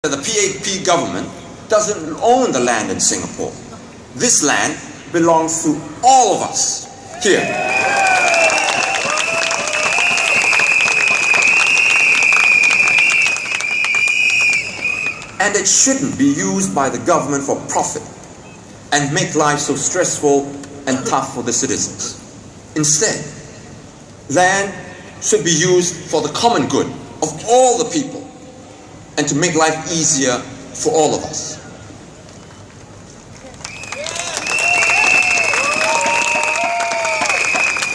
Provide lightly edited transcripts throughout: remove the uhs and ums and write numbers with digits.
The PAP government doesn't own the land in Singapore. This land belongs to all of us here. And it shouldn't be used by the government for profit and make life so stressful and tough for the citizens. Instead, land should be used for the common good of all the people and to make life easier for all of us.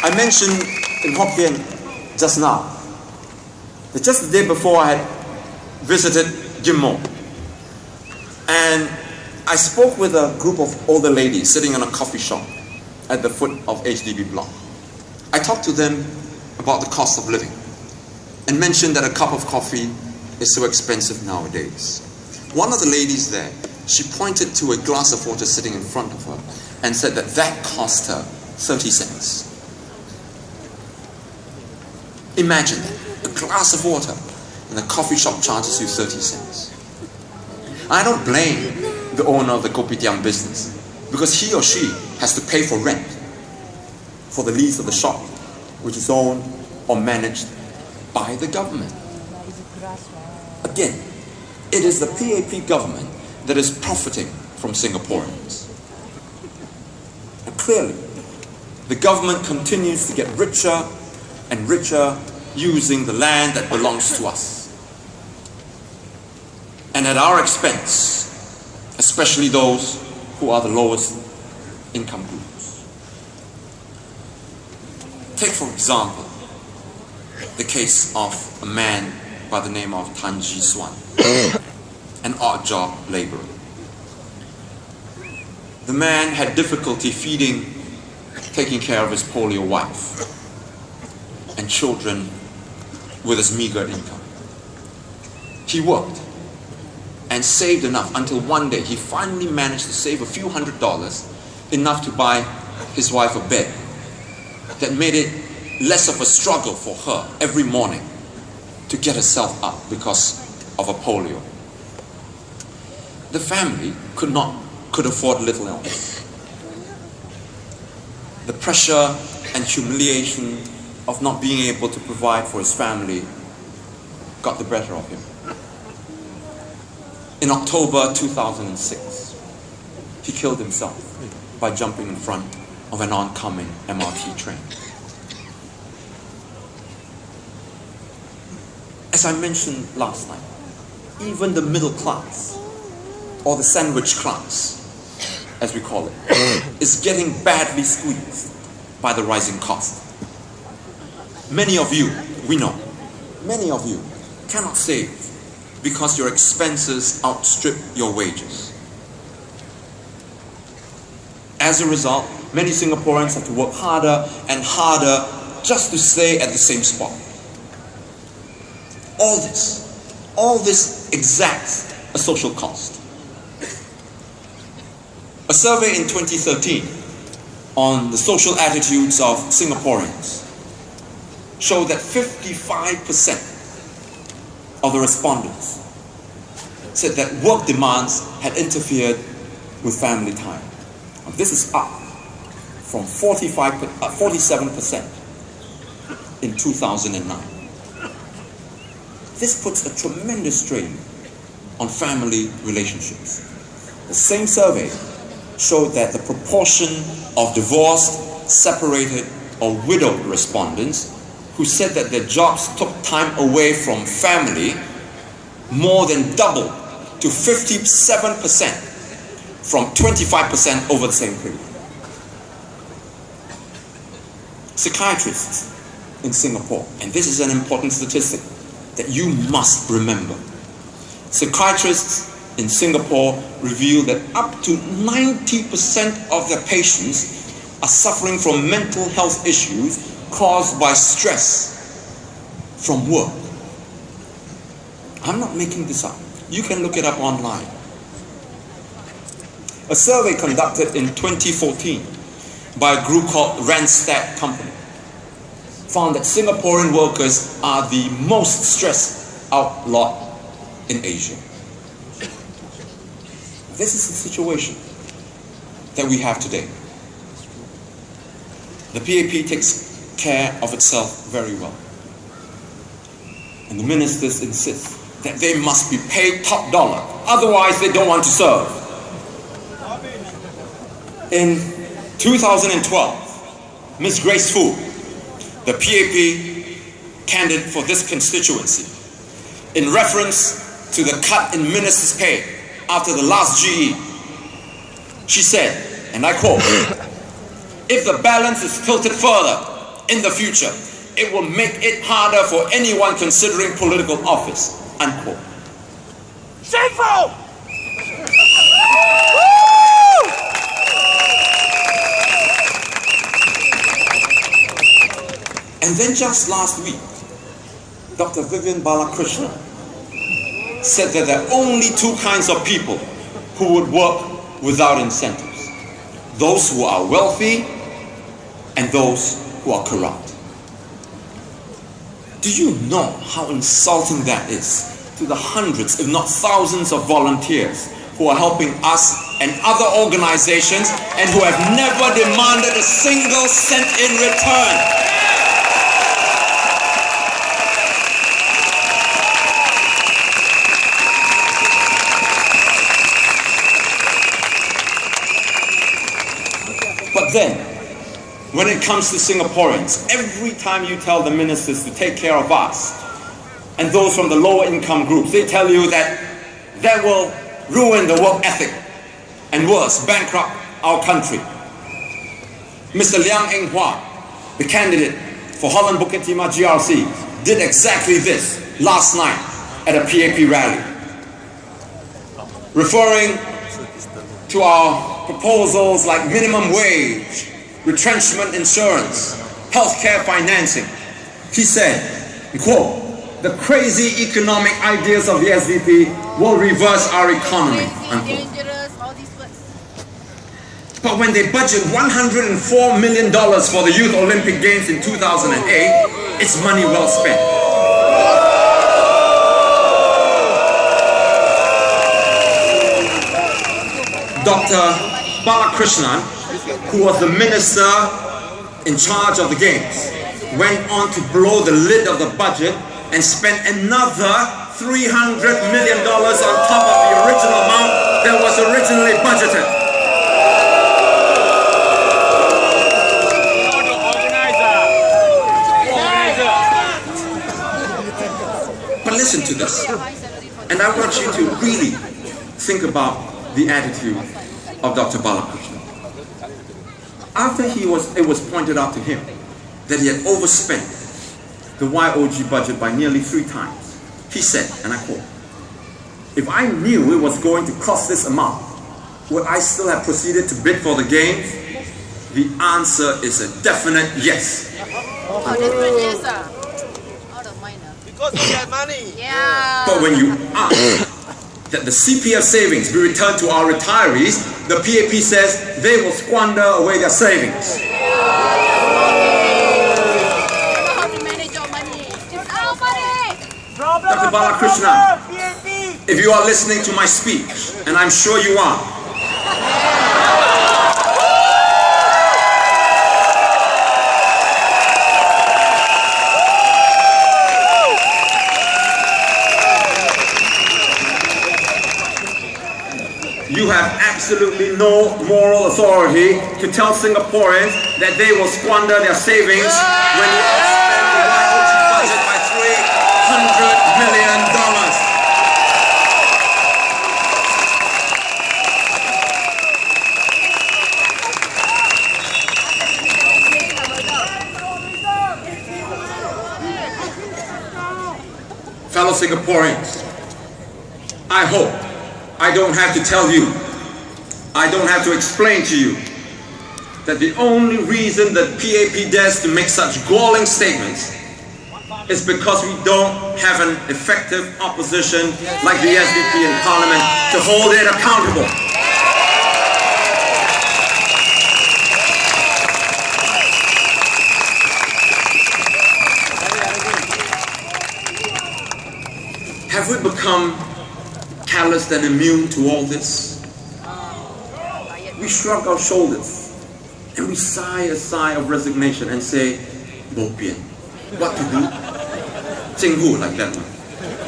I mentioned in Hokkien just now that just the day before I had visited Ghim Moh, and I spoke with a group of older ladies sitting in a coffee shop at the foot of SDP block. I talked to them about the cost of living and mentioned that a cup of coffee is so expensive nowadays. One of the ladies there, she pointed to a glass of water sitting in front of her and said that cost her 30 cents. Imagine that, a glass of water and the coffee shop charges you 30 cents. I don't blame the owner of the kopitiam business because he or she has to pay for rent for the lease of the shop, which is owned or managed by the government. Again, it is the PAP government that is profiting from Singaporeans. And clearly, the government continues to get richer and richer using the land that belongs to us. And at our expense, especially those who are the lowest income groups. Take for example, the case of a man by the name of Tan Ji Suan, an odd job laborer. The man had difficulty taking care of his polio wife and children with his meager income. He worked and saved enough until one day he finally managed to save a few $100s, enough to buy his wife a bed that made it less of a struggle for her every morning to get herself up because of a polio. The family could afford little else. The pressure and humiliation of not being able to provide for his family got the better of him. In October 2006, he killed himself by jumping in front of an oncoming MRT train. As I mentioned last night, even the middle class, or the sandwich class, as we call it, is getting badly squeezed by the rising cost. Many of you, we know, many of you cannot save because your expenses outstrip your wages. As a result, many Singaporeans have to work harder and harder just to stay at the same spot. All this exacts a social cost. A survey in 2013 on the social attitudes of Singaporeans showed that 55% of the respondents said that work demands had interfered with family time. This is up from 47% in 2009. This puts a tremendous strain on family relationships. The same survey showed that the proportion of divorced, separated, or widowed respondents who said that their jobs took time away from family more than doubled to 57% from 25% over the same period. Psychiatrists in Singapore, and this is an important statistic that you must remember. Psychiatrists in Singapore reveal that up to 90% of their patients are suffering from mental health issues caused by stress from work. I'm not making this up. You can look it up online. A survey conducted in 2014 by a group called Randstad Company found that Singaporean workers are the most stressed out lot in Asia. This is the situation that we have today. The PAP takes care of itself very well. And the ministers insist that they must be paid top dollar, otherwise they don't want to serve. In 2012, Ms. Grace Fu, the PAP candidate for this constituency, in reference to the cut in ministers' pay after the last GE, she said, and I quote, "If the balance is tilted further in the future, it will make it harder for anyone considering political office," unquote. Shameful! And then just last week, Dr. Vivian Balakrishnan said that there are only two kinds of people who would work without incentives: those who are wealthy and those who are corrupt. Do you know how insulting that is to the hundreds, if not thousands, of volunteers who are helping us and other organizations and who have never demanded a single cent in return? But then, when it comes to Singaporeans, every time you tell the ministers to take care of us and those from the lower income groups, they tell you that that will ruin the work ethic and worse, bankrupt our country. Mr. Liang Eng Hua, the candidate for Holland Bukit Timah GRC, did exactly this last night at a PAP rally, referring to our proposals like minimum wage, retrenchment insurance, healthcare financing. He said, quote, "The crazy economic ideas of the SDP will reverse our economy," unquote. But when they budget $104 million for the Youth Olympic Games in 2008, it's money well spent. Dr. Balakrishnan, who was the minister in charge of the games, went on to blow the lid of the budget and spent another $300 million on top of the original amount that was originally budgeted. But listen to this, and I want you to really think about the attitude of Dr. Balakrishnan. After it was pointed out to him that he had overspent the YOG budget by nearly 3 times, he said, and I quote, "If I knew it was going to cost this amount, would I still have proceeded to bid for the games? The answer is a definite yes." Definite yes, sir. Out of mind. Because of that money. Yeah. But when you ask that the CPF savings be returned to our retirees, the PAP says they will squander away their savings. How to manage your money? It's our money. Dr. Balakrishnan, if you are listening to my speech, and I'm sure you are, you have absolutely no moral authority to tell Singaporeans that they will squander their savings when you expand the YOG budget by $300 million. Fellow Singaporeans, I hope I don't have to tell you, I don't have to explain to you that the only reason that PAP dares to make such galling statements is because we don't have an effective opposition like the SDP in Parliament to hold it accountable. Have we become callous and immune to all this? we shrug our shoulders and we sigh a sigh of resignation and say, bo pian. What to do? Ching hu, like that one.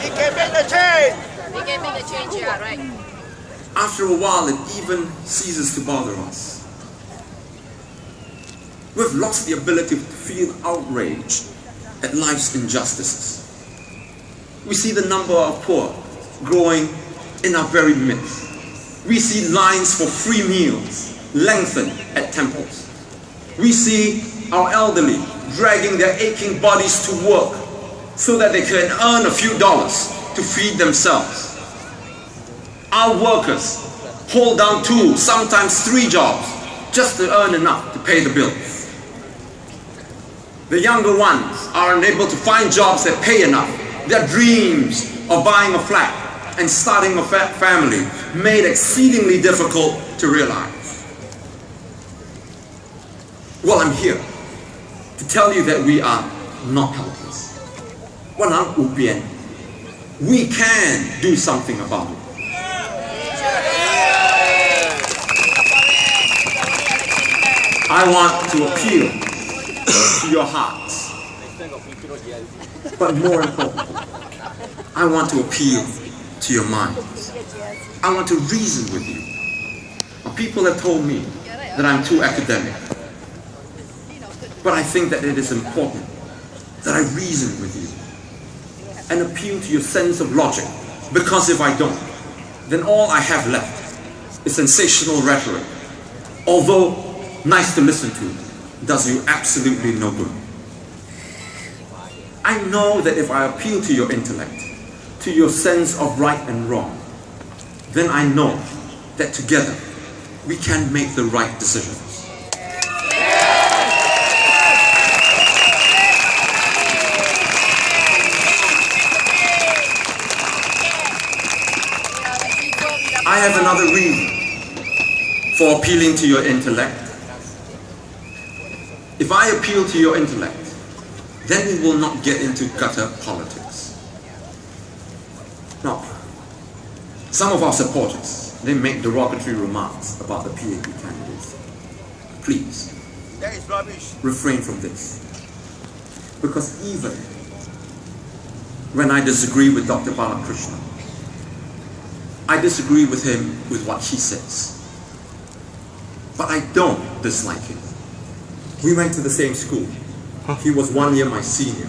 He can make the change. We can make a change, yeah, right? After a while, it even ceases to bother us. We've lost the ability to feel outrage at life's injustices. We see the number of poor growing in our very midst. We see lines for free meals lengthen at temples. We see our elderly dragging their aching bodies to work so that they can earn a few dollars to feed themselves. Our workers hold down 2, sometimes 3 jobs just to earn enough to pay the bills. The younger ones are unable to find jobs that pay enough. Their dreams of buying a flat and starting a family made exceedingly difficult to realize. Well, I'm here to tell you that we are not helpless. We can do something about it. I want to appeal to your hearts. But more importantly, I want to appeal to your minds. I want to reason with you. People have told me that I'm too academic. But I think that it is important that I reason with you and appeal to your sense of logic. Because if I don't, then all I have left is sensational rhetoric. Although nice to listen to, does you absolutely no good. I know that if I appeal to your intellect, to your sense of right and wrong, then I know that together we can make the right decisions. I have another reason for appealing to your intellect. If I appeal to your intellect, then we will not get into gutter politics. Now, some of our supporters, they make derogatory remarks about the PAP candidates. Please, That is rubbish. refrain from this. Because even when I disagree with Dr. Balakrishnan, I disagree with him with what he says. But I don't dislike him. We went to the same school. He was 1 year my senior.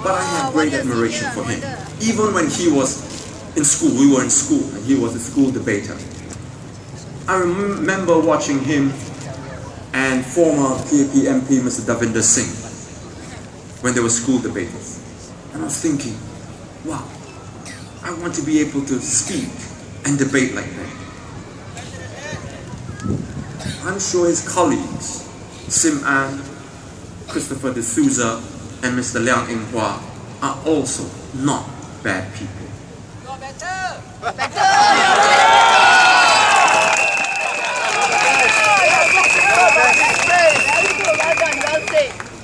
But I had great admiration for him. Even when he was in school, we were in school, and he was a school debater. I remember watching him and former PAP MP Mr. Davinder Singh when they were school debaters. And I was thinking, wow, I want to be able to speak and debate like that. I'm sure his colleagues, Sim An, Christopher D'Souza, and Mr. Liang Eng Hua, are also not bad people.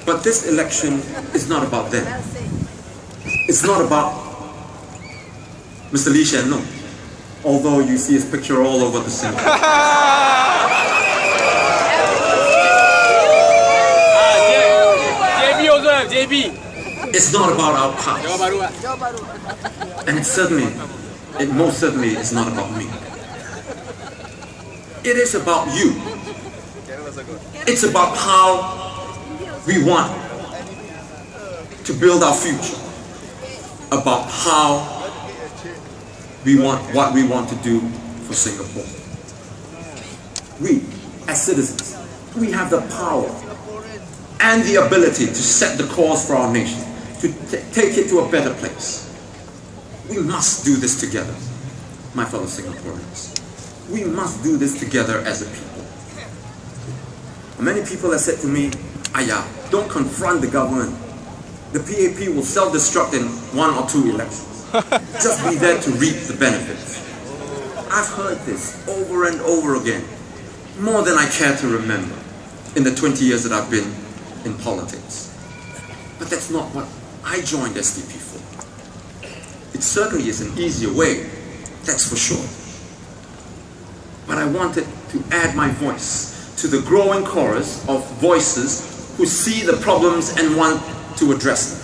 But this election is not about them. It's not about Mr. Lee Hsien Loong, although you see his picture all over the Singapore. JB. It's not about our past. And it most certainly is not about me. It is about you. It's about how we want to build our future. About how what we want to do for Singapore. We, as citizens, we have the power and the ability to set the course for our nation, to take it to a better place. We must do this together, my fellow Singaporeans. We must do this together as a people. Many people have said to me, Aya, don't confront the government. The PAP will self-destruct in 1 or 2 elections. Just be there to reap the benefits. I've heard this over and over again, more than I care to remember in the 20 years that I've been in politics. But that's not what I joined SDP for. It certainly is an easier way, that's for sure. But I wanted to add my voice to the growing chorus of voices who see the problems and want to address them.